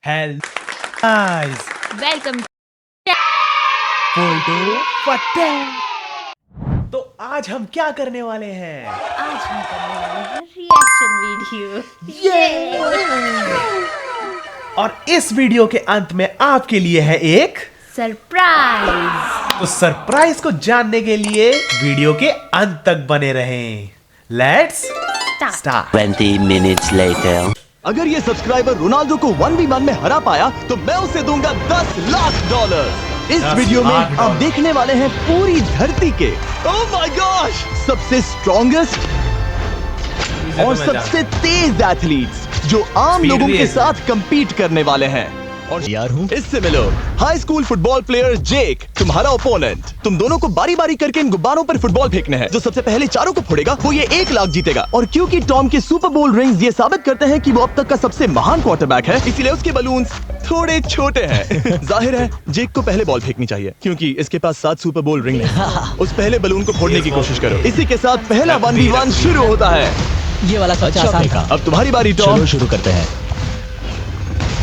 Hello guys, welcome. Photo फटे। तो आज हम क्या करने वाले हैं? आज हम करने वाले हैं रिएक्शन वीडियो। और इस वीडियो के अंत में आपके लिए है एक सरप्राइज। तो सरप्राइज को जानने के लिए वीडियो के अंत तक बने रहें। Let's start. 20 minutes later. अगर ये सब्सक्राइबर रोनाल्डो को 1v1 में हरा पाया तो मैं उसे दूंगा $10 लाख। इस 10 वीडियो में लाख आप डॉलर। देखने वाले हैं पूरी धरती के ओह माय गॉश सबसे स्ट्रॉन्गेस्ट और सबसे तेज एथलीट्स जो आम Speed लोगों भी के है। साथ compete करने वाले हैं। और यार हूँ इससे मिलो हाई स्कूल फुटबॉल प्लेयर जेक, तुम्हारा ओपोनेंट। तुम दोनों को बारी बारी करके इन गुब्बारों पर फुटबॉल फेंकने हैं। जो सबसे पहले चारों को फोड़ेगा वो ये 1 लाख जीतेगा। और क्योंकि टॉम के सुपर बोल रिंग्स ये साबित करते हैं कि वो अब तक का सबसे महान क्वार्टरबैक है, इसीलिए उसके बलून्स थोड़े छोटे हैं। जाहिर है जेक को पहले बॉल फेंकनी चाहिए क्योंकि इसके पास 7 सुपर बोल रिंग है। उस पहले बलून को फोड़ने की कोशिश करो। इसी के साथ पहला 1v1 शुरू होता है। ये वाला सबसे आसान था। अब तुम्हारी बारी टॉम। चलो शुरू करते हैं।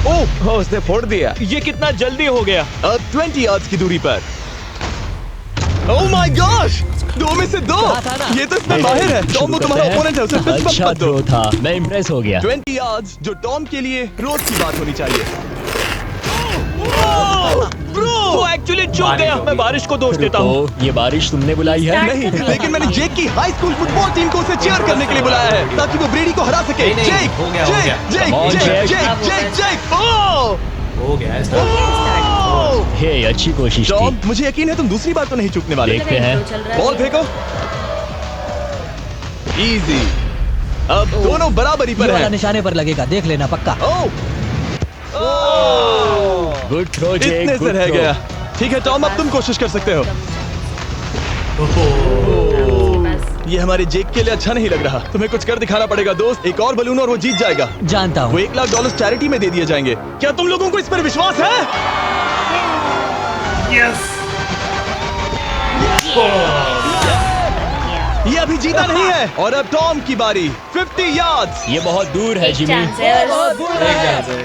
ओह उसने फोड़ दिया। ये कितना जल्दी हो गया। अब 20 यार्ड्स की दूरी पर। ओह माय गॉश 2 में से 2। कहा था ना। ये तो इसमें माहिर है। टॉम वो तुम्हारा ओपोनेंट है, उसे फिस्ट बम्प अच्छा मत दो। थ्रो था, मैं इम्प्रेस हो गया। 20 यार्ड्स जो टॉम के लिए रोज की बात होनी चाहिए। वो एक्चुअली चूक बारिश गया। होगी। मैं बारिश को दोष देता हूँ। तो ये बारिश तुमने बुलाई है? नहीं, लेकिन मैंने जेक की हाई स्कूल फुटबॉल टीम को उसे चीयर करने के लिए बुलाया है ताकि वो ब्रेडी को हरा सके। नहीं, नहीं, जेक, हो गया, हो जेक, गया। जेक, Come on, जेक, Jake. जेक, जेक, जेक। ओह! हो गया start। ओह! हे, अच्छी कोशिश टॉम, थी। मुझे यकीन है तुम दूसरी बार तो नहीं चूकने वाले। देखते हैं। बॉल फेंको। इजी। अब दोनों बराबरी ये पर वाला हैं। निशाने पर लगेगा, देख लेना पक्का। ओह! गुड थ्रो जेक, इतने से गुड रह थ्रो। गया। ठीक है टॉम, अब तुम कोशिश कर सकते हो। ये हमारे जेक के लिए अच्छा नहीं लग रहा। तुम्हें कुछ कर दिखाना पड़ेगा दोस्त। एक और बलून और वो जीत जाएगा। जानता वो हूँ। $1 लाख चैरिटी में दे दिए जाएंगे। क्या तुम लोगों को इस पर विश्वास है? यस। ये अभी जीता नहीं है। और अब टॉम की बारी। 50 यार्ड्स। ये बहुत दूर है जिमी।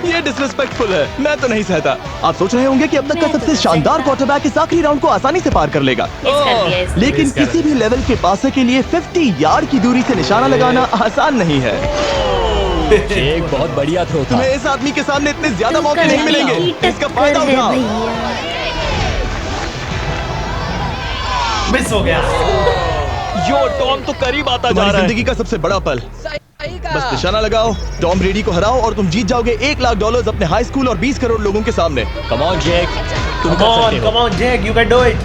ये डिसरिस्पेक्टफुल है। मैं तो नहीं सहता। आप सोच रहे होंगे कि अब तक का सबसे शानदार क्वार्टरबैक इस आखिरी राउंड को आसानी से पार कर लेगा। लेकिन Miss कर किसी भी लेवल के पासे के लिए 50 यार्ड की दूरी से निशाना लगाना आसान नहीं है। जेक बहुत बढ़िया थ्रो था। तुम्हें इस आदमी के सामने इतने ज्यादा मौके नहीं मिलेंगे। इसका फायदा उठाओ। मिस हो गया। यो टॉम तो करीब आता जा तुम्हारी रहा है। जिंदगी का सबसे बड़ा पल। बस निशाना लगाओ, टॉम ब्रेडी को हराओ और तुम जीत जाओगे $1 लाख अपने हाई स्कूल और 20 करोड़ लोगों के सामने। कम ऑन जेक, तुम Come कर on, सकते come हो। on, Jake, you can do it.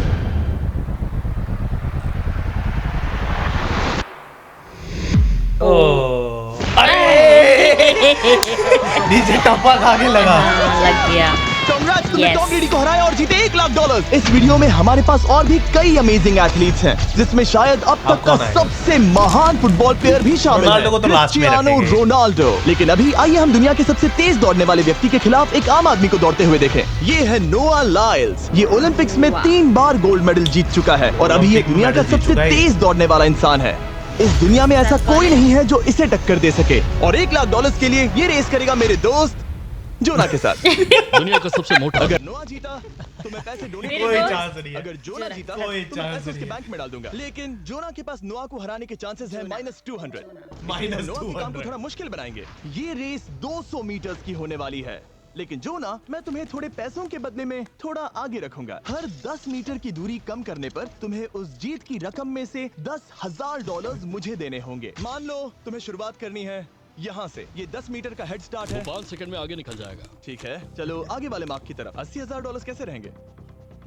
ओह, अरे! नीचे टपक आगे लगा। लग गया। Congrats, तुमने Yes. टॉम ब्रेडी को हराया और जीते $1 लाख। इस वीडियो में हमारे पास और भी कई अमेजिंग एथलीट्स हैं, जिसमें शायद अब तक का कौन है? सबसे महान फुटबॉल प्लेयर भी शामिल है, रोनाल्डो को तो लास्ट में क्रिस्टियानो रखेंगे। रोनाल्डो। लेकिन अभी आइए हम दुनिया के सबसे तेज दौड़ने वाले व्यक्ति के खिलाफ एक आम आदमी को दौड़ते हुए देखें। ये है नोआ लाइल्स। ये ओलंपिक्स में 3 बार गोल्ड मेडल जीत चुका है और अभी ये ओलंपिक दुनिया का मेडल जीत सबसे चुका है। तेज दौड़ने वाला इंसान है। इस दुनिया में ऐसा कोई नहीं है जो इसे टक्कर दे सके। और $1 लाख के लिए ये रेस करेगा मेरे दोस्त जोना के साथ। दुनिया का सबसे मोटा। अगर नोआ जीता तो मैं पैसे डोनेट कोई करूंगा। चांस नहीं है। अगर जोना जीता कोई तो मैं चांस पैसे उसके नहीं है। बैंक में डाल दूंगा। लेकिन जोना के पास नोआ को हराने के चांसेस हैं -200। -200। नोआ के काम को थोड़ा मुश्किल बनाएंगे। ये रेस 200 मीटर्स की होने वाली है। लेकिन जोना, मैं तुम्हें थोड़े पैसों के बदले में थोड़ा आगे रखूंगा। हर 10 मीटर की दूरी कम करने पर तुम्हें उस जीत की रकम में से $10,000 मुझे देने होंगे। मान लो तुम्हें शुरुआत करनी है यहाँ से। ये 10 मीटर का हेड स्टार्ट है। 5 सेकंड में आगे निकल जाएगा। ठीक है, चलो आगे वाले मार्क की तरफ। $80,000 कैसे रहेंगे?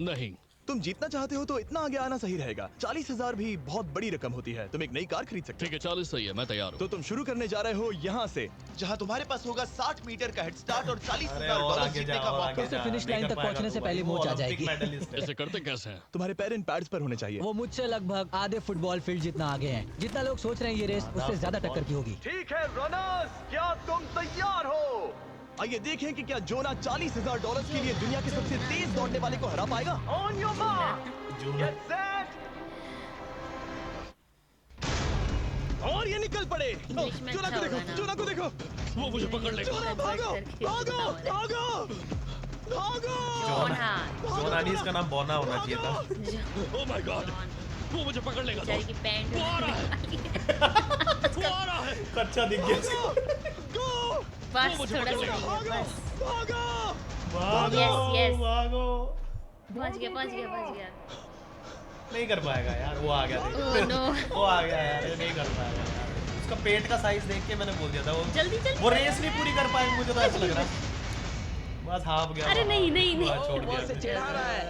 नहीं, तुम जीतना चाहते हो तो इतना आगे आना सही रहेगा। 40,000 भी बहुत बड़ी रकम होती है। तुम एक नई कार खरीद सकते हो। ठीक है 40 सही है, मैं तैयार तो तुम शुरू करने जा रहे हो यहाँ से, जहाँ तुम्हारे पास होगा 60 मीटर का हेड स्टार्ट और अरे और $40,000 आगे जीतने जा, का और मौका। आगे उसे जा, finish नहीं line कर तक पाएगा पहुंचने से तो पहले वो मोच आ ओलंपिक जाएगी। मेडलिस्ट है। इसे करते कैसे हैं? तुम्हारे पैर इन पैड्स पर होने चाहिए। वो मुझसे लगभग आधे फुटबॉल फील्ड जितना आगे है। जितना लोग सोच रहे हैं ये रेस उससे ज्यादा टक्कर की होगी। ठीक है रनर्स, क्या तुम तैयार हो? आइए देखें कि क्या जोना $40,000 के लिए दुनिया के सबसे तेज दौड़ने वाले को हरा पाएगा। ऑन योर मार्क, जोना। Get set. और ये निकल पड़े। इंग्लिश में जोना अच्छा को देखो, होगा ना। जोना को देखो। वो मुझे पकड़ लेगा। जोना भागो, भागो, भागो, भागो। जोना जोनानी इसका नाम बोना होना चाहिए था। ओह माय गॉड, वो मुझे पकड़ लेगा। बेचारी की पैंट वो आ रहा है, वो आ रहा है। कच्चा दिख गया इसको। गो, बस मुझे थोड़ा पकड़ सा लेगा। ही है, बस भागो। भागो, Yes, yes. भागो। पहुंच गया पहुंच गया पहुंच गया। नहीं कर पाएगा यार, वो आ गया देख। ओह नो, वो आ गया यार, ये नहीं कर पाएगा यार। उसका पेट का साइज देख के मैंने बोल दिया था वो जल्दी जल्दी। वो रेस नहीं पूरी कर पाएंगे, मुझे तो ऐसा लग रहा है। बस हाफ गया। अरे नहीं नहीं नहीं। बस छोड़ वो उसे दिया। चिढ़ा रहा है।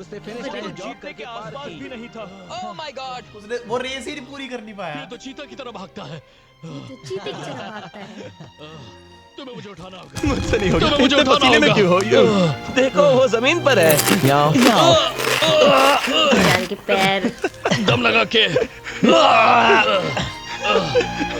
उसने फिनिश लाइन ड्रॉप करके पार की। भी नहीं था। Oh my God. उसने वो रेस ही नहीं पूरी कर नहीं पाया। ये तो चीता की तरह भागता है। तो चीते की तरह भागता है। तुम्हें मुझे उठाना होगा। मुझसे नहीं होगा। तुम्हें मुझे इतने उठाना पसीने में होगा। क्यों हो? देखो वो जमीन पर है। याओ याओ। बेचारे के पैर। दम लगा के।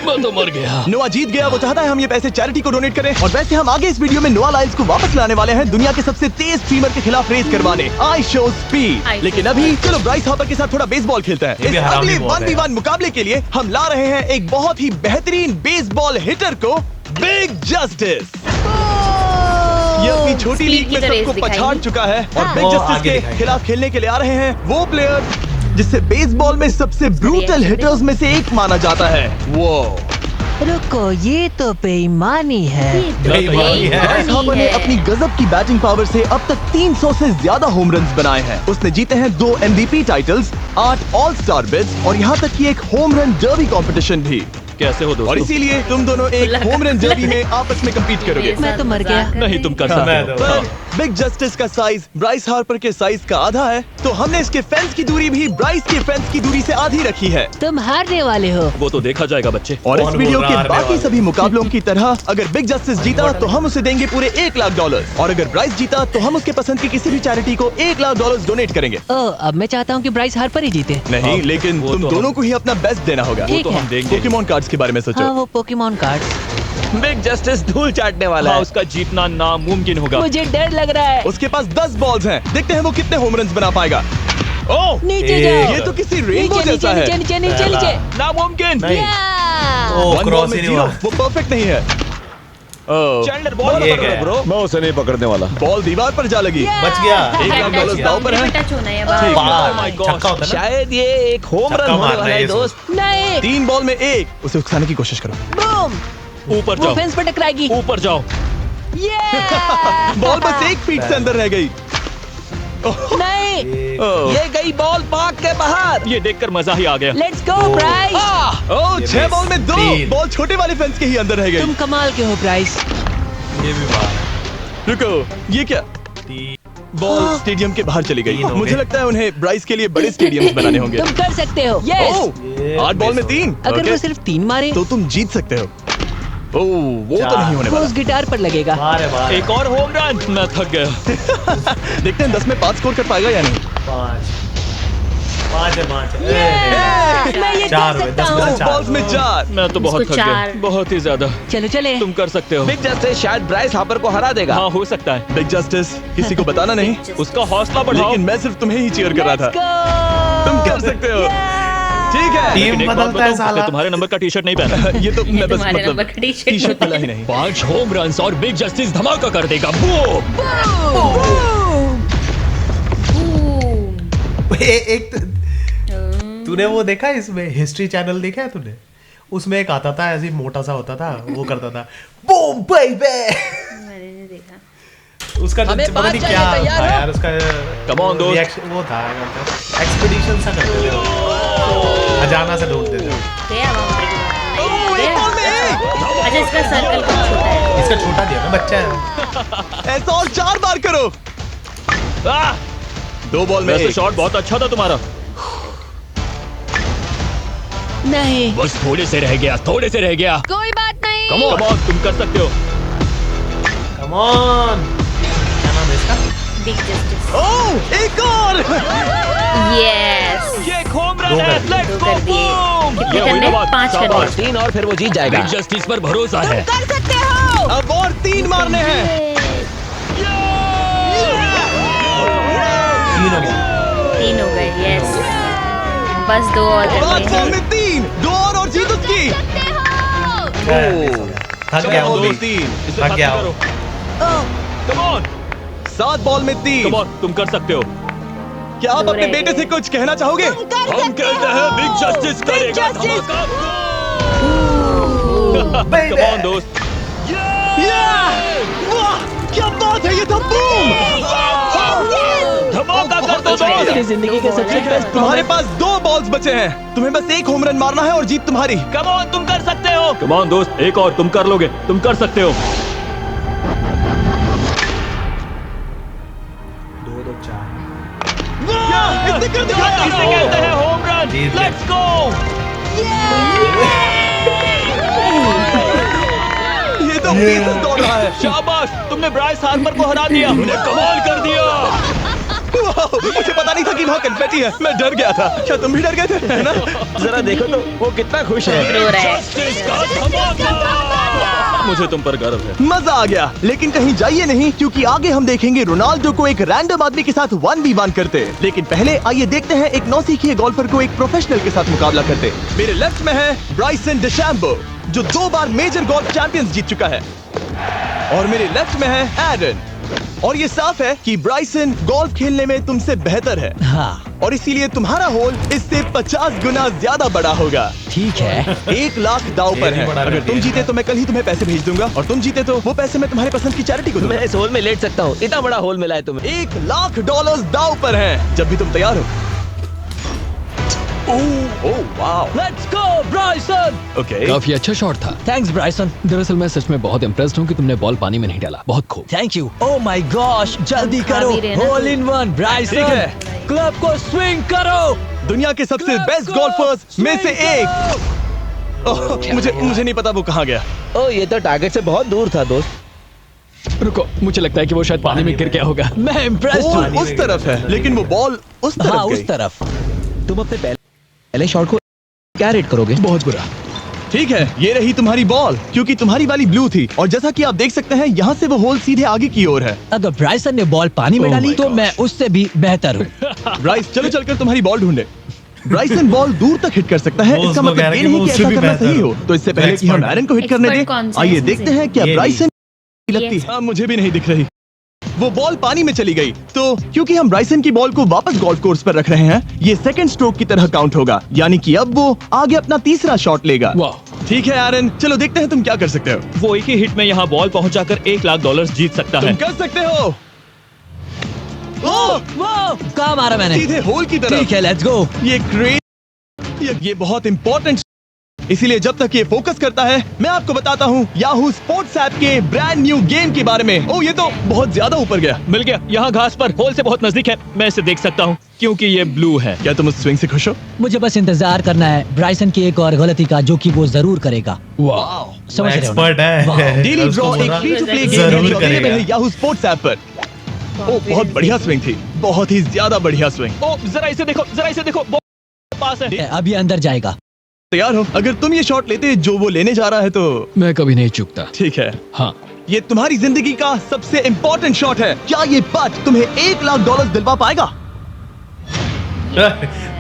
मैं तो मर गया। नोआ जीत गया। वो चाहता है हम ये पैसे चैरिटी को डोनेट करें। और वैसे हम आगे इस वीडियो में नोआ लाइल्स को वापस लाने वाले हैं दुनिया के सबसे तेज स्ट्रीमर के खिलाफ रेस करवाने। I show speed. I लेकिन show अभी चलो ब्राइस हार्पर के साथ थोड़ा बेसबॉल खेलते हैं। ये भी इस हरामी अगले बहुत है 1v1 मुकाबले के लिए हम ला रहे हैं एक बहुत ही बेहतरीन बेसबॉल हिटर को, बिग जस्टिस। ये अपनी छोटी Speed लीग की में तो रेस सबको दिखाएंगे। पछाड़ चुका है और हाँ। बिग वो जस्टिस आगे के दिखाएंगे। खिलाफ खेलने के लिए आ रहे हैं वो प्लेयर जिसे बेसबॉल में सबसे ब्रूटल Reaction हिटर्स में से एक माना जाता है। वो रुको, ये तो बेईमानी है। ये तो बेईमानी है। ब्राइस हार्पर ने अपनी गजब की बैटिंग पावर से अब तक 300 से ज्यादा होम रन्स बनाए हैं। उसने जीते हैं 2 MVP titles, 8 all star bids और यहाँ तक कि एक होम रन डर्बी कंपटीशन भी। कैसे हो और इसीलिए तुम दोनों एक होम रन डर्बी में आपस में compete करोगे। मैं तो मर गया। नहीं, तुम कर मैं सकते हो। तो- पर बिग जस्टिस का साइज ब्राइस हार्पर के साइज का आधा है, तो हमने इसके फेंस की दूरी भी ब्राइस के फेंस की दूरी से आधी रखी है। तुम हारने वाले हो। वो तो देखा जाएगा बच्चे। और इस कौन वीडियो बोल के रहा है बाकी हारने सभी मुकाबलों की तरह अगर बिग जस्टिस जीता तो हम उसे देंगे पूरे $1,00,000 और अगर ब्राइस जीता तो हम उसके पसंद की किसी भी चैरिटी को $1,00,000 डोनेट करेंगे। अब मैं चाहता हूँ कि ब्राइस हार्पर ही जीते। नहीं, लेकिन वो तुम तो दोनों को ही अपना बेस्ट देना होगा। ठीक है। पोकेमॉन कार्ड्स के बारे में हाँ, सोचो। वो पोकेमॉन कार्ड। बिग जस्टिस धूल चाटने वाला है। उसका जीतना नामुमकिन होगा। मुझे डर लग रहा है। उसके पास 10 बॉल्स हैं, देखते हैं वो कितने होम रन्स बना पाएगा। ओह, नीचे एक। जाओ। ये तो किसी रेनबो नीचे जैसा है। नीचे नीचे नीचे नीचे। नामुमकिन। नहीं। या! ओ 1 बॉल क्रॉस में ही नहीं 0, हुआ। वो परफेक्ट नहीं है। ओह, चैंडलर बॉल ये पकड़ो क्या? ब्रो। मैं उसे नहीं पकड़ने वाला। बॉल दीवार पर जा लगी। बच गया। $1,00,000 दाव पर है। टच होना है बाहर। Oh my God. छक्का होता है ना? शायद ये एक होम छक्का रन होने मारना वाला है है ये दोस्त। नहीं। 3 बॉल में 1, उसे उकसाने की कोशिश करो। बूम! ऊपर वो जाओ, फेंस पर टकराएगी। ऊपर जाओ। Yeah! बॉल बस 1 फीट से अंदर रह गई। नहीं। ओह, ये गई बॉल पार्क के बाहर। ये देखकर मजा ही आ गया। Let's go Bryce. ओह, ये 6 बॉल में 2, 3। बॉल छोटे वाले फेंस के ही अंदर रह गई। तुम कमाल के हो ब्राइस। ये भी बाहर है। रुको, ये क्या? तीन। बॉल स्टेडियम के बाहर चली गई। 3 हो मुझे गए। लगता है उन्हें ब्राइस के लिए बड़े स्टेडियम्स बनाने होंगे। तुम कर सकते हो। यस। ओह, 8 बॉल में 3। अगर वो सिर्फ 3 मारे तो तुम जीत सकते हो। ओह, वो तो 4। नहीं होने वो वाला। उस गिटार पर लगेगा। बाहर है, बाहर है। एक और होम रन। मैं थक गया। देखते हैं 10 में 5 स्कोर कर पाएगा या नहीं। 5 है। मैं ये चार कर हुए, सकता 10 में हूँ। से 4। बॉल्स में 4। मैं तो बहुत उसको थक गया, 4। बहुत ही ज्यादा। चलो चले। तुम कर सकते हो। बिग जस्टिस शायद ब्राइस हार्पर को हरा देगा। हाँ, हो सकता है। बिग जस्टिस किसी को बताना नहीं, उसका हौसला बढ़ाओ। लेकिन मैं सिर्फ तुम्हें ही चीयर कर रहा था। Let's go! तुम कर सकते हो। ठीक है। टीम लेकिन एक बात बदलता है बताऊं, साला। उसने तुम्हारे नंबर का टी-शर्ट नहीं पहना। ये तो मैं बस तुम्हारे मतलब नंबर का टी-शर्ट टी-शर्ट मिला ही नहीं। 5 होम रन्स और बिग जस्टिस धमाका कर देगा। बूम! एक तूने वो देखा है इसमें हिस्ट्री चैनल देखा है तूने? उसमें एक आता था ऐसे ही मोटा सा होता था, वो करता था बूम बेबी। मैंने नहीं देखा। उसका हमें पता बात नहीं चाहिए, क्या तैयार था हो? यार उसका। Come on, दोस्त। reaction वो था एक्सपीडिशन सा करते थे वो। खजाना से ढूंढते थे। गया बाउंड्री के बाहर। ओह, एक बॉल में 1। अच्छा, इसका सर्कल कम छोटा है। इसका छोटा दिया ना, बच्चा है। ऐसा और 4 बार करो। 2 बॉल में वैसे 1। शॉट बहुत अच्छा था तुम्हारा। नहीं। बस थोड़े से रह गया, थोड़े से रह गया। कोई बात नहीं। कम ऑन, तुम कर सकते हो। Come on. क्या नाम है इसका? Big justice. ओह, एक और। यस। ये एक होम रन दो है। कर लेट्स दो गो कर दिए। बूम! कितने ये हुई करने? ना बात, 5 शाबाश। करने। 3 और फिर वो जीत जाएगा। बिग जस्टिस पर भरोसा है। कर सकते हो। अब और 3 मारने हैं। 3 हो गया। 3 हो गए। यस। बस 2 और 5 करने बॉल हैं। में 3। 2 और जीतो थक गया वो भी, इसे थक गया खत्म वो। करो। Come on, 7 बॉल में 3। come on, तुम कर सकते हो। क्या आप अपने बेटे से कुछ कहना चाहोगे? हम कहते हैं बिग जस्टिस करेगा धमाका। Come on दोस्त। वाह, क्या बात है, ये तो बूम! धमाका कर दो दोस्त। मेरी जिंदगी के सबसे बेस्ट तुम्हारे पास 2 बॉल्स बचे हैं, तुम्हें बस 1 होम रन मारना है और जीत तुम्हारी। Come on, तुम कर सकते हो। Come on दोस्त, एक और तुम कर लोगे, तुम कर सकते हो। 2-2 4 वाह, इसने कर दिखाया। इसे कहते हैं होम रन। जीत गए। Let's go. ये तो पीसेस दौड़ रहा है। शाबाश, तुमने ब्राइस हार्पर को हरा दिया। तुमने कमाल कर दिया। वाह, मुझे पता नहीं था कि वहाँ कन्फेटी है, मैं डर गया था। क्या तुम भी डर गए थे, है ना? जरा देखो तो वो कितना खुश है। रो रहा है। जस्टिस का धमाका। मुझे तुम पर गर्व है। मजा आ गया, लेकिन कहीं जाइए नहीं, क्योंकि आगे हम देखेंगे रोनाल्डो को एक रैंडम आदमी के साथ 1v1 करते। लेकिन पहले आइए देखते हैं एक नौसिखिए गोल्फर को एक प्रोफेशनल के साथ मुकाबला करते। मेरे लेफ्ट में है ब्राइसन डेशैम्बो, जो 2 बार मेजर गोल्फ चैंपियंस जीत चुका है, और मेरे लेफ्ट में है एरन। और ये साफ है कि ब्राइसन गोल्फ खेलने में तुमसे बेहतर है, हाँ और इसीलिए तुम्हारा होल इससे 50 गुना ज्यादा बड़ा होगा। ठीक है। 1 लाख दाव पर ये है। भी बड़ा अगर कर तुम दिया। जीते तो मैं कल ही तुम्हें पैसे भेज दूंगा, और तुम जीते तो वो पैसे मैं तुम्हारे पसंद की चैरिटी को दूंगा। मैं इस होल में लेट सकता हूँ, इतना बड़ा होल मिला है तुम्हें। $1 लाख दाव पर है, जब भी तुम तैयार हो। Oh wow, let's go Bryson. Okay. काफी अच्छा शॉट था। Thanks Bryson. दरअसल मैं सच में बहुत इम्प्रेस्ड हूँ कि तुमने बॉल पानी में नहीं डाला। बहुत खूब। Thank you. Oh my gosh, जल्दी करो। भी रहे ना होल तू। In one Bryson. ठीक है। क्लब को स्विंग करो। दुनिया के सबसे बेस्ट गोल्फर्स में से एक। ओह, मुझे नहीं पता वो कहाँ गया। ओ ये तो टारगेट से बहुत दूर था दोस्त। रुको, मुझे लगता है कि वो शायद पानी में गिर गया होगा। मैं इम्प्रेस्ड बॉल हूँ। उस तरफ है, लेकिन वो बॉल उस तरफ हाँ गई। उस तरफ। तुम अपने पहले शॉट को क्या रेट करोगे? बहुत बुरा। ठीक है, ये रही तुम्हारी बॉल, क्योंकि तुम्हारी वाली ब्लू थी, और जैसा कि आप देख सकते हैं यहाँ से वो होल सीधे आगे की ओर है। अगर ब्राइसन ने बॉल पानी में Oh डाली my तो gosh. मैं उससे भी बेहतर हूँ। ब्राइस, चलो चलकर तुम्हारी बॉल ढूंढे। ब्राइसन बॉल दूर तक हिट कर सकता है, वो इसका उसको मतलब कह रहा ये है कि नहीं वो कि उससे ऐसा भी करना बेहतर सही हो। हो। तो इससे पहले कि हम Expert एरन को हिट करने Expert दें, कौन सा है आइए इसमें देखते से? हैं क्या ये ब्राइसन लगती ये। है। मुझे भी नहीं दिख रही। वो बॉल पानी में चली गई, तो क्योंकि हम ब्राइसन की बॉल को वापस गोल्फ कोर्स पर रख रहे हैं, ये सेकंड स्ट्रोक की तरह काउंट होगा, यानी कि अब वो आगे अपना तीसरा शॉट लेगा। वाह। ठीक है एरन, चलो देखते हैं तुम क्या कर सकते हो। वो एक ही हिट में यहाँ बॉल पहुँचाकर $1 लाख जीत सकता तुम है। कर सकते हो। ओह, वाह, कहाँ मारा मैंने? सीधे होल की तरफ। ठीक है, लेट्स गो। ये क्रेज, ये बहुत इंपॉर्टेंट, इसीलिए जब तक ये फोकस करता है, मैं आपको बताता हूँ याहू स्पोर्ट्स ऐप के ब्रांड न्यू गेम के बारे में। ओह, ये तो बहुत ज्यादा ऊपर गया। मिल गया, यहाँ घास पर होल से बहुत नजदीक है। मैं इसे देख सकता हूँ क्योंकि ये ब्लू है। क्या तुम उस स्विंग से खुश हो? मुझे बस इंतजार करना है ब्राइसन की एक और गलती का, जो कि वो जरूर करेगा। वाह। समझ रहे हो ना? एक्सपर्ट है। वाह। डेली उसको ड्रॉ एक बोला, फ्री टू प्ले गेम जरूर जो अवेलेबल करेगा। है याहू स्पोर्ट्स ऐप पर। ओह, बहुत बढ़िया स्विंग थी, बहुत ही ज्यादा बढ़िया स्विंग। ओ जरा इसे देखो, जरा इसे देखो, बॉल पास है। अब ये अंदर जाएगा। तैयार हो? अगर तुम ये शॉट लेते जो वो लेने जा रहा है तो मैं कभी नहीं चूकता। ठीक है। हाँ। ये तुम्हारी जिंदगी का सबसे इम्पोर्टेंट शॉट है। क्या ये पट तुम्हें $1 लाख दिलवा पाएगा?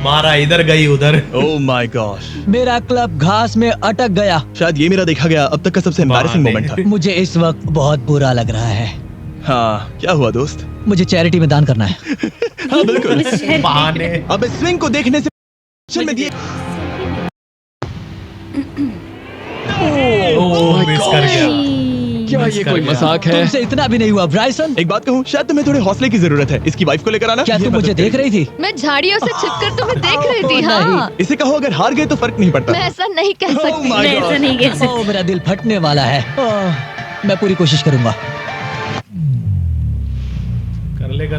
मारा, इधर गई उधर। ओह माय गॉश, मेरा क्लब घास में अटक गया। शायद ये मेरा देखा गया अब तक का सबसे एम्बैरेसिंग मोमेंट था। मुझे इस वक्त बहुत बुरा लग रहा है। हाँ, क्या हुआ दोस्त? मुझे चैरिटी में दान करना है। हाँ बिल्कुल। बहाने। अब इस स्विंग को देखने से में दिए। ओह, मिस कर गया। क्या मिस ये कर कोई गया। मजाक है? तुमसे इतना भी नहीं हुआ ब्राइसन। एक बात कहूँ, शायद तुम्हें थोड़े हौसले की जरूरत है। इसकी वाइफ को लेकर आना। क्या ये तुम मदद मुझे देख करेगी। रही थी? मैं झाड़ियों से छिपकर तुम्हें देख रही थी। नहीं। हाँ, इसे कहो अगर हार गए तो फर्क नहीं पड़ता। मैं ऐसा नहीं कह Oh सकती। my मैं God. ऐसा नहीं कह ओह, सकती। मेरा दिल फटने वाला है। मैं पूरी कोशिश करूंगा। कर ले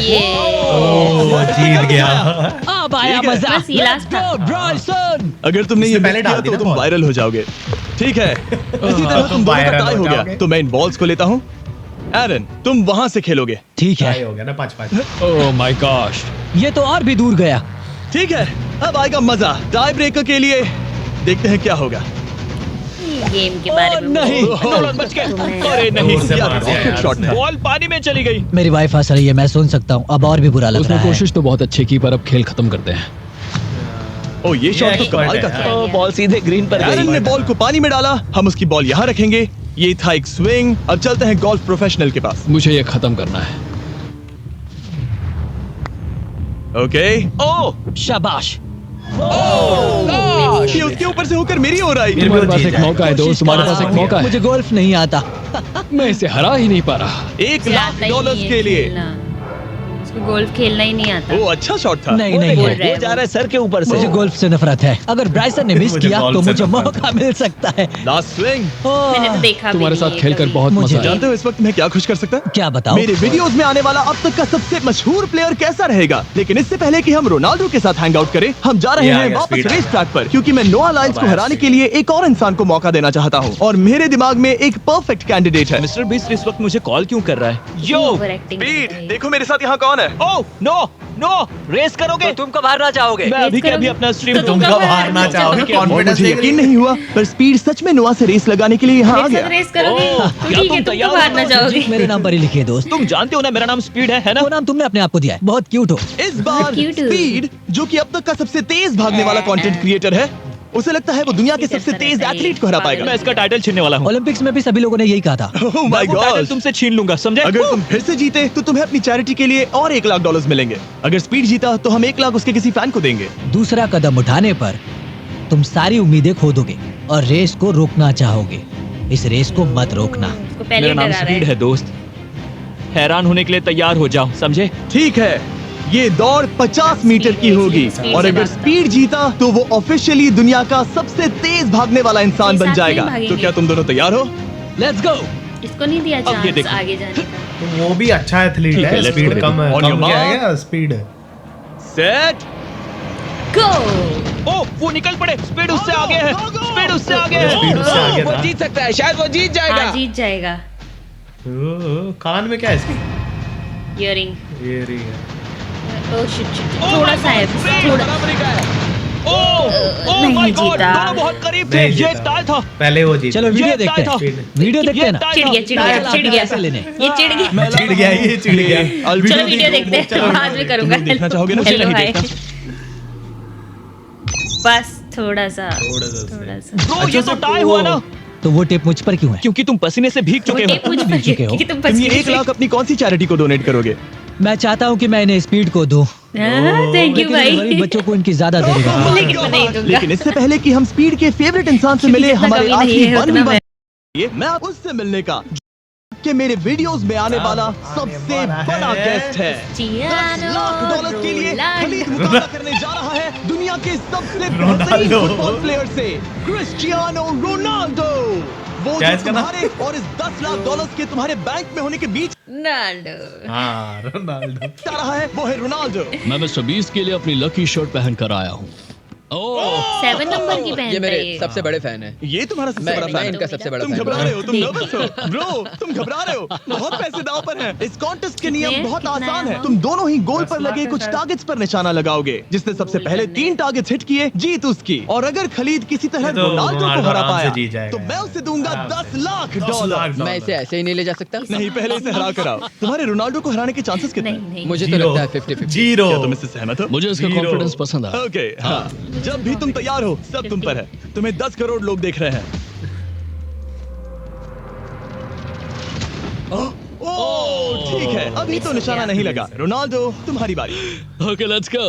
ये। ओह, जीत गया। अब आया ठीक है। मजा। बस ये last था। ब्राइसन। अगर तुमने ये इससे मिस पहले किया डाल दी तो ना तुम बॉल। वायरल हो जाओगे। ठीक है, इसी तरह तुम तुम दोनों का viral टाई हो हो गया, जाओगे। तो मैं इन बॉल्स को लेता हूँ। एरन, तुम वहां से खेलोगे। ठीक टाई है, हो गया ना 5-5। ओह माय गॉश। ये तो और भी दूर गया। ठीक है, अब आएगा मजा। टाई ब्रेकर के लिए देखते हैं क्या होगा। गेम के बारे में नहीं। नोलन बच गए। तुम्हें- अरे नहीं, दूर से यार, मार दिया rocket यार shot उसने। था। बॉल पानी में चली गई। मेरी वाइफ हंस रही है, मैं सुन सकता हूँ। अब और भी बुरा लग उसने रहा है। कोशिश तो बहुत अच्छी की, पर अब खेल खत्म करते हैं। ओ ये शॉट तो कमाल का था। बॉल सीधे ग्रीन पर एरन ने बॉल को पानी में डाला, हम उसकी बॉल यहाँ रखेंगे। ये था एक स्विंग। अब चलते हैं गोल्फ प्रोफेशनल के पास। मुझे ये खत्म करना है। ओके। ओ शाबाश। ये उसके ऊपर से होकर मेरी ओर आई। तुम्हारे पास एक मौका है दोस्त, तुम्हारे पास एक मौका है। मुझे गोल्फ नहीं आता। मैं इसे हरा ही नहीं पा रहा। $1,00,000 के लिए। उसको गोल्फ खेलना ही नहीं आता। वो अच्छा शॉट था। नहीं नहीं बोल है। रहा है वो जा रहा है सर के ऊपर से। मुझे गोल्फ से नफरत है। अगर ब्राइसन ने मिस मुझे किया बॉल तो से मुझे नफरत मौका मिल सकता है। Last swing. मैंने तो देखा भी तुम्हारे नहीं साथ है खेलकर कभी। बहुत मुझे मजा आया। जानते हो इस वक्त मैं क्या खुश कर सकता है? क्या बताओ? मेरे वीडियोस में आने वाला अब तक का सबसे मशहूर प्लेयर कैसा रहेगा। लेकिन इससे पहले कि हम रोनाल्डो के साथ हैंग आउट करें, हम जा रहे ये आ हैं गया, वापस speed आ रेस गया। ट्रैक पर, क्योंकि मैं नोआ लाइल्स को हराने के लिए एक और इंसान को मौका देना चाहता हूँ और मेरे दिमाग में एक परफेक्ट कैंडिडेट है। मिस्टर बीस्ट इस वक्त मुझे कॉल क्यों कर रहा है? यो Overacting कर स्पीड, रहा है। देखो मेरे साथ यहाँ कौन है। ओ नो नो रेस करोगे? तुम कब हारना चाहोगे? मैं अभी के अभी करोगे? अपना स्ट्रीम तो तुम तुम कब हारना चाहोगे? और कॉन्फिडेंस मुझे यकीन नहीं हुआ, पर स्पीड सच में नोआ से रेस लगाने के लिए यहाँ आ मेरे साथ गया। रेस करोगे? ओह, तो क्या ठीक तुम है, तुम तैयार कब हो? हारना चाहोगे? मेरे नाम पर ही लिखिए दोस्त। तुम जानते हो ना मेरा नाम स्पीड है ना? वो नाम तुमने अपने आप को दिया है। बहुत क्यूट हो। इस बार Cute. स्पीड, जो कि अब तक का सबसे तेज भागने वाला कंटेंट क्रिएटर है, उसे लगता है वो दुनिया के सबसे तेज एथलीट को हरा पाएगा। मैं इसका टाइटल छीनने वाला हूँ। ओलंपिक्स में भी सभी लोगों ने यही कहा था। Oh my मैं वो टाइटल God! तुमसे छीन लूंगा, समझे? अगर तुम फिर से जीते तो तुम्हें अपनी चैरिटी के लिए और $1,00,000 मिलेंगे। अगर स्पीड जीता तो हम 1,00,000 उसके किसी फैन को देंगे। दूसरा कदम उठाने पर तुम सारी उम्मीदें खो दोगे और रेस को रोकना चाहोगे। इस रेस को मत रोकना। उसको पहले मेरा नाम डरा रहा स्पीड है। है दोस्त। हैरान होने के लिए तैयार हो जाओ, समझे? ठीक है, ये दौड़ 50 मीटर की होगी स्पीड और से अगर भागता। स्पीड जीता तो वो ऑफिशियली दुनिया का सबसे तेज भागने वाला इंसान ये बन साथ में जाएगा। भागेंगे। तो क्या तुम दोनों तैयार हो? Let's go. इसको नहीं दिया अब ये चांस देखो। आगे जाने का। तो वो भी अच्छा एथलीट ठीक है, है। let's speed go. Come On your कम क्या mark. है स्पीड। सेट। Go! ओ वो निकल पड़े। स्पीड उससे आगे है। स्पीड उससे आगे है। स्पीड उससे आगे था। सकता है, शायद वो जीत हाँ, जीत जाएगा। कान में क्या है इसकी? इयरिंग। ये रही है। ओह शिट, थोड़ा सा है, थोड़ा। ओह नहीं माय गॉड, जीता। दोनों बहुत करीब थे। नहीं ये जीता। टाई था। पहले वो जीत। चलो वीडियो ये देखते टाई हैं। था। वीडियो देखते हैं ना। ये चिढ़ गया, चिढ़ गया, टाइल चिढ़ गया। पैसे लेने। ये चिढ़ गया। चिढ़ गया, ये चिढ़ गया। चलो वीडियो देखते हैं, बाद में करूंगा। तुम देखना चाहोगे ना? हेलो, मुझे नहीं हाय। बस थोड़ा सा। थोड़ा सा। थोड़ा सा। ब्रो ये तो टाई हुआ ना, तो वो टेप मुझ पर क्यों है? क्योंकि तुम पसीने से भीग चुके टेप हो। मुझ पर भूल चुके हो। कि तुम तुम ये पसीने 1,00,000 अपनी कौन सी चैरिटी को डोनेट करोगे? मैं चाहता हूँ कि मैं इन्हें स्पीड को दूं, थैंक यू लेकिन गरीब भाई। बच्चों को इनकी ज्यादा जरूरत है। लेकिन मैं नहीं दूंगा। लेकिन इससे पहले कि हम स्पीड के फेवरेट इंसान से मिले, जितना हमारे कभी नहीं आखिरी है, 1v1 उतना मैं- ये मैं अब उससे मिलने का कि मेरे वीडियोस में आने वाला सबसे वाला बड़ा है। गेस्ट है। Cristiano $10,00,000 के लिए Ronaldo। खलीद मुकाबला करने जा रहा है दुनिया के सबसे बेहतरीन रोनाल्डो। फुटबॉल प्लेयर से, क्रिस्टियानो रोनाल्डो। वो क्या जो इसका नाम? तुम्हारे और इस $10,00,000 के तुम्हारे बैंक में होने के बीच रोनाल्डो। हाँ रोनाल्डो। जा रहा है, वो है रोनाल्डो। मैं मिस्टर बीस्ट के लिए अपनी लकी शर्ट पहन कर आया हूँ। ओह 7 नंबर की पहनता ये मेरे है ये। सबसे बड़े फैन है। ये तुम्हारा सबसे मैं बड़ा मैं फैन इनका है। सबसे बड़ा तुम फैन घबरा हूँ। रहे हो, तुम देखो। नर्वस हो ब्रो, तुम घबरा रहे हो। बहुत पैसे दाव पर हैं। इस कॉन्टेस्ट के नियम कितने? बहुत कितना आसान है है। तुम दोनों ही गोल पर 10 लाख लगे है कुछ शायद। टारगेट्स पर निशाना लगाओगे। जिसने सबसे गोल पहले करने। 3 टारगेट्स हिट किए, जीत उसकी। और अगर खलीद किसी तरह ये तो रोनाल्डो को रोनाल्डो हरा आराम से पाया जीत जाएगा तो मैं यार। उसे दूंगा आराम से। $10,00,000। मैं इसे ऐसे ही नहीं ले जा सकता। नहीं, पहले इसे हरा कर आओ। तुम्हारे रोनाल्डो को हराने के चांसेस कितने नहीं हैं? नहीं। मुझे तो जीरो। लगता है 50-50। जीरो। क्या तुम इससे सहमत हो? मुझे इसका Zero। कॉन्फिडेंस पसंद आया। ओके, हाँ। जब भी तुम तैयार हो, सब तुम पर है। तुम्हें 10 करोड़ लोग देख रहे हैं। ओह, ठीक है, अभी तो निशाना नहीं लगा। रोनाल्डो, तुम्हारी बारी। Okay let's go.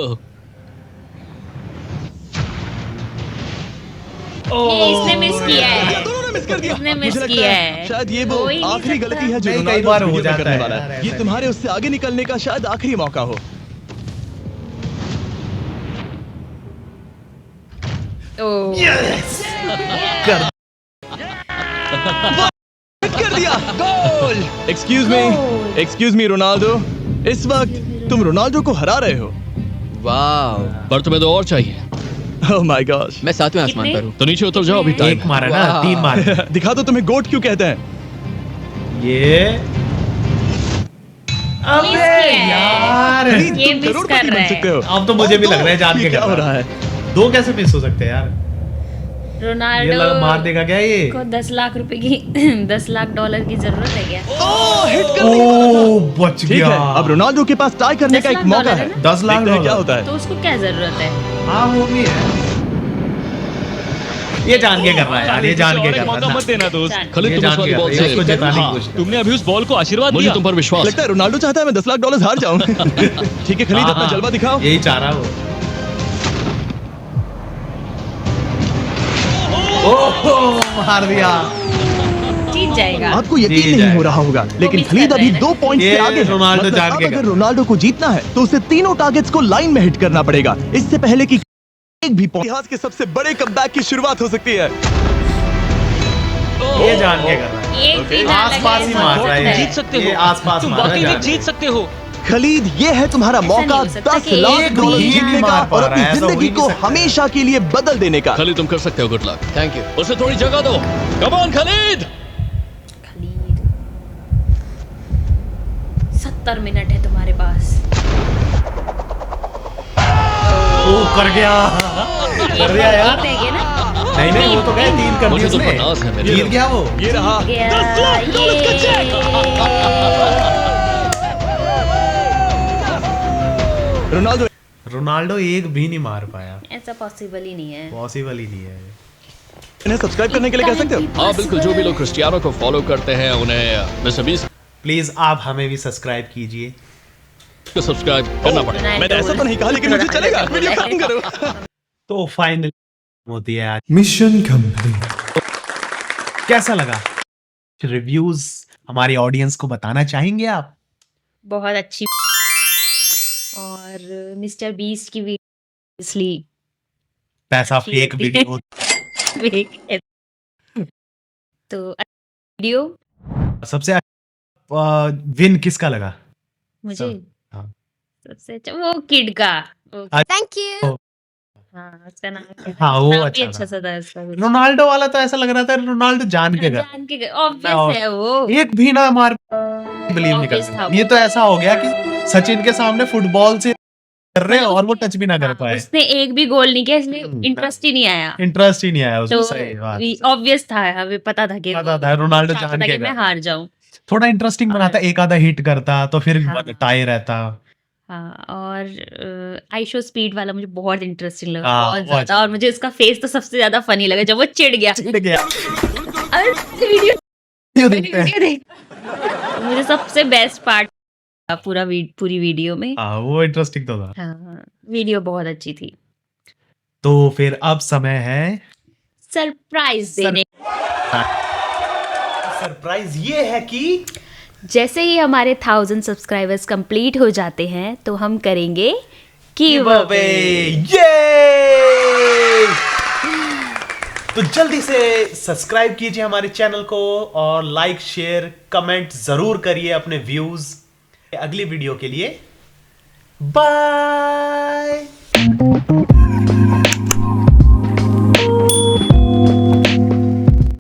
ये इसने मिस किया या है। दोनों ने मिस कर दिया। इसने मिस मुझे लगता किया है है। शायद ये वो हो ही नहीं आखिरी सकता। गलती है जो नहीं, कई रोनाल्डो बार इस हो वीडियो में जाता करने है वाला यार, है। ऐसा ये ही। तुम्हारे उससे आगे निकलने का शायद आखिरी मौका हो। ओह कर दिया गोल। एक्सक्यूज मी रोनाल्डो, इस वक्त तुम रोनाल्डो को हरा रहे हो। वाह, पर तुम्हें तो और चाहिए, ओह माय गॉश। मैं 7वें आसमान कितने? पर हूँ। तो नीचे उतर जाओ, अभी टाइम एक है। मारा ना, वाह। 3 मारे। दिखा दो तुम्हें गोट क्यों कहते हैं। ये अबे किया है। यार खलीद, ये तुम मिस करोड़पति कर बन रहा है। सकते हो। अब तो मुझे भी लग रहा है जान ये के क्या कर हो रहा रहा है। है। 2 कैसे मिस हो सकते हैं यार? ये रोनाल्डो मार देगा क्या ये? को 10 लाख रुपए की $10 लाख की जरूरत है क्या? ओ बच ठीक गया। है, अब रोनाल्डो के पास टाई करने का एक $10 मौका है है। ना? 10 लाख देखते हैं क्या डॉलर। होता है। तो उसको क्या जरूरत है? हाँ वो भी है। ये जान के कर रहा है यार, ये जान के कर रहा मौका है मत देना दोस्त। जान- खलीद ये तुम जान उस वाली के बॉल कर रहा है, से उसको जिताने की हाँ, कोशिश कर तुमने अभी उस बॉल को आशीर्वाद मुझे दिया। तुम पर विश्वास लगता है रोनाल्डो चाहता है मैं $10 लाख हार जाऊं। ठीक है खलीद, हाँ, अपना हाँ, जलवा दिखाओ। यही चाह रहा वो। ओह मार दिया। जीत जाएगा। आपको यकीन जी नहीं जाएगा। हो रहा होगा, लेकिन मिस खलीद कर अभी रहे हैं 2 पॉइंट ये से आगे है। रोनाल्डो मतलब जान अब के अगर कर रहा है। रोनाल्डो को जीतना है तो उसे तीनों टारगेट्स को लाइन में हिट करना पड़ेगा, इससे पहले कि एक भी point- इतिहास के सबसे बड़े कमबैक की शुरुआत हो सकती है। ये जान के कर रहा है। एक भी ना लगे, आसपास ही मार रहा है। जीत सकते ये हो, आसपास तुम मार रहा है वाकई में जान जीत के। सकते हो। खलीद, ये है तुम्हारा नहीं मौका हो सकता 10 कि लाख एक डॉलर भी जीतने का मार पा और रहा अपनी है, ऐसा हो ही जिंदगी नहीं को सकता है। हमेशा के लिए बदल देने का। खलीद तुम कर सकते हो, गुड लक। Thank you. उसे थोड़ी जगह दो। Come on Khalid. Khalid 70 minute है तुम्हारे पास। ओ कर गया। कर दिया यार। जीतेंगे ना? नहीं नहीं वो तो गए 3 कर मुझे दिए तुम पर उसने। नाज है मेरे। जीत गया वो। ये रहा गया, 10 लाख डॉलर का चेक। रोनाल्डो रोनाल्डो एक भी नहीं मार पाया। ऐसा पॉसिबल ही नहीं है। पॉसिबल ही नहीं है। इन्हें सब्सक्राइब करने के लिए कह सकते हो। हाँ बिल्कुल, जो भी लोग क्रिस्टियानो को फॉलो करते हैं उन्हें मिस्टर बीस्ट प्लीज आप हमें भी सब्सक्राइब कीजिए। को सब्सक्राइब करना पड़ेगा। मैंने ऐसा तो नहीं कहा, लेकिन मुझे चलेगा। वीडियो खत्म करो। तो फाइनल होती है आज मिशन कंप्लीट। कैसा लगा? रिव्यूज हमारी ऑडियंस को बताना चाहेंगे आप? बहुत अच्छी। और मिस्टर बीस्ट की वीडियो पैसा अच्छी फेक होती है। वीडियो। फेक है। तो वीडियो सबसे विन किसका लगा? मुझे हाँ। सबसे अच्छा वो किड का। Thank you. हाँ उसका नाम क्या था? हाँ, वो नाम भी अच्छा अच्छा था। सा था उसका कुछ। रोनाल्डो वाला तो ऐसा लग रहा था रोनाल्डो जान के कर जान के ऑब्वियस है वो। एक भी ना मार बिलीव नहीं कर Obvious था सकता। वो। ये तो ऐसा हो गया कि सचिन के सामने फुटबॉल से कर रहे हैं और वो टच भी ना कर हाँ, पाए। उसने एक भी गोल नहीं किया इसलिए इंटरेस्ट ही नहीं आया। इंटरेस्ट ही नहीं आया उसमें। तो सही बात। ऑब्वियस था, हमें पता था कि पता था रोनाल्डो चाहता जान था के कि मैं कर। हार जाऊं। थोड़ा इंटरेस्टिंग बनाता, एक आधा हिट करता तो फिर हाँ। टाई रहता। हाँ और आई शो स्पीड वाला मुझे बहुत इंटरेस्टिंग लगा, हाँ, बहुत वो ज्यादा। अच्छा। और मुझे उसका फेस तो सबसे ज्यादा फनी लगा जब वो चिढ़ गया। चिढ़ गया। अरे वीडियो वीडियो देखते हैं। वीडियो देख। मुझे सबसे बेस्ट पार्ट पूरी वीडियो में। हाँ वो इंटरेस्टिंग तो था। हाँ वीडियो बहुत अच्छी थी। तो फिर अब समय है सरप्राइज देने। सरप्राइज ये है कि जैसे ही हमारे 1000 सब्सक्राइबर्स कंप्लीट हो जाते हैं तो हम करेंगे गिव अवे। ये तो जल्दी से सब्सक्राइब कीजिए हमारे चैनल को और लाइक शेयर कमेंट जरूर करिए अपने व्यूज। अगली वीडियो के लिए बाय।